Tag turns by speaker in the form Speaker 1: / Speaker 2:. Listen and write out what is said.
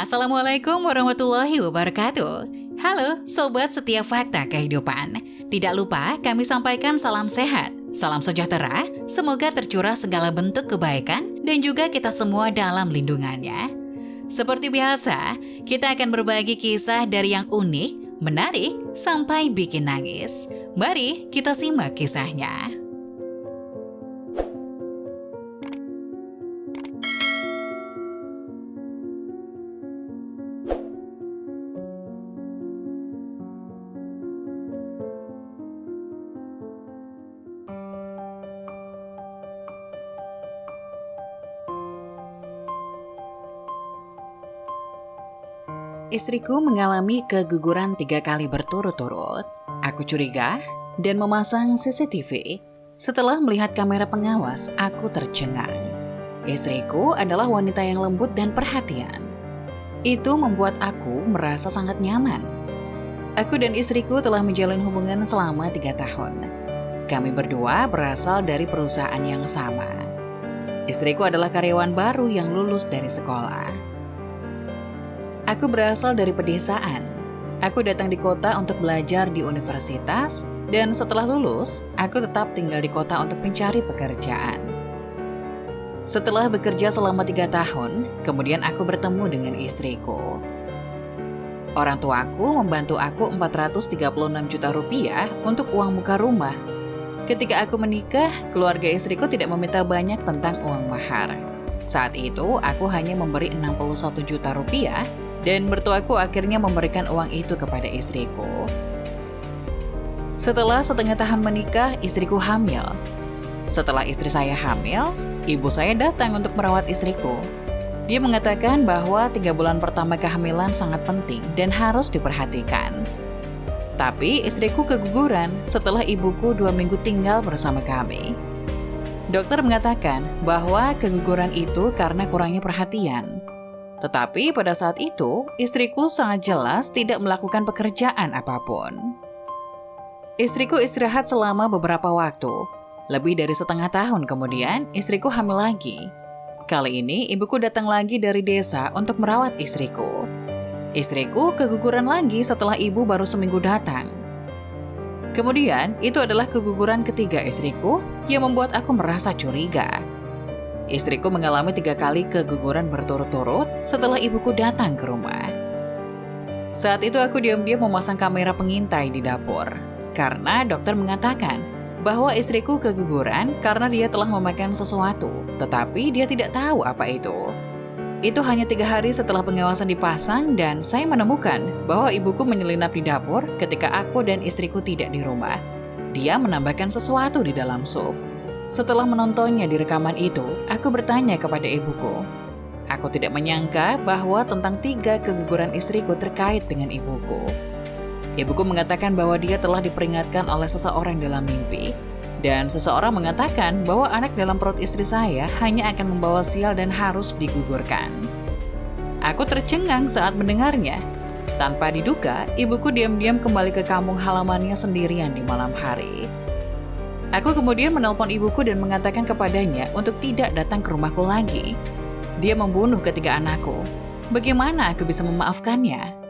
Speaker 1: Assalamualaikum warahmatullahi wabarakatuh. Halo Sobat Setiap Fakta Kehidupan. Tidak lupa kami sampaikan salam sehat, salam sejahtera, semoga tercurah segala bentuk kebaikan dan juga kita semua dalam lindungannya. Seperti biasa, kita akan berbagi kisah dari yang unik, menarik, sampai bikin nangis. Mari kita simak kisahnya. Istriku mengalami keguguran 3 kali berturut-turut. Aku curiga dan memasang CCTV. Setelah melihat kamera pengawas, aku tercengang. Istriku adalah wanita yang lembut dan perhatian. Itu membuat aku merasa sangat nyaman. Aku dan istriku telah menjalin hubungan selama 3 tahun. Kami berdua berasal dari perusahaan yang sama. Istriku adalah karyawan baru yang lulus dari sekolah. Aku berasal dari pedesaan. Aku datang di kota untuk belajar di universitas, dan setelah lulus, aku tetap tinggal di kota untuk mencari pekerjaan. Setelah bekerja selama 3 tahun, kemudian aku bertemu dengan istriku. Orang tuaku membantu aku 436 juta rupiah untuk uang muka rumah. Ketika aku menikah, keluarga istriku tidak meminta banyak tentang uang mahar. Saat itu, aku hanya memberi 61 juta rupiah, dan mertuaku akhirnya memberikan uang itu kepada istriku. Setelah setengah tahun menikah, istriku hamil. Setelah istri saya hamil, ibu saya datang untuk merawat istriku. Dia mengatakan bahwa 3 bulan pertama kehamilan sangat penting dan harus diperhatikan. Tapi istriku keguguran setelah ibuku 2 minggu tinggal bersama kami. Dokter mengatakan bahwa keguguran itu karena kurangnya perhatian. Tetapi pada saat itu, istriku sangat jelas tidak melakukan pekerjaan apapun. Istriku istirahat selama beberapa waktu. Lebih dari setengah tahun kemudian, istriku hamil lagi. Kali ini, ibuku datang lagi dari desa untuk merawat istriku. Istriku keguguran lagi setelah ibu baru seminggu datang. Kemudian, itu adalah keguguran ketiga istriku yang membuat aku merasa curiga. Istriku mengalami 3 kali keguguran berturut-turut setelah ibuku datang ke rumah. Saat itu aku diam-diam memasang kamera pengintai di dapur, karena dokter mengatakan bahwa istriku keguguran karena dia telah memakan sesuatu, tetapi dia tidak tahu apa itu. Itu hanya 3 hari setelah pengawasan dipasang dan saya menemukan bahwa ibuku menyelinap di dapur ketika aku dan istriku tidak di rumah. Dia menambahkan sesuatu di dalam sup. Setelah menontonnya di rekaman itu, aku bertanya kepada ibuku. Aku tidak menyangka bahwa tentang 3 keguguran istriku terkait dengan ibuku. Ibuku mengatakan bahwa dia telah diperingatkan oleh seseorang dalam mimpi. Dan seseorang mengatakan bahwa anak dalam perut istri saya hanya akan membawa sial dan harus digugurkan. Aku tercengang saat mendengarnya. Tanpa diduga, ibuku diam-diam kembali ke kampung halamannya sendirian di malam hari. Aku kemudian menelpon ibuku dan mengatakan kepadanya untuk tidak datang ke rumahku lagi. Dia membunuh ketiga anakku. Bagaimana aku bisa memaafkannya?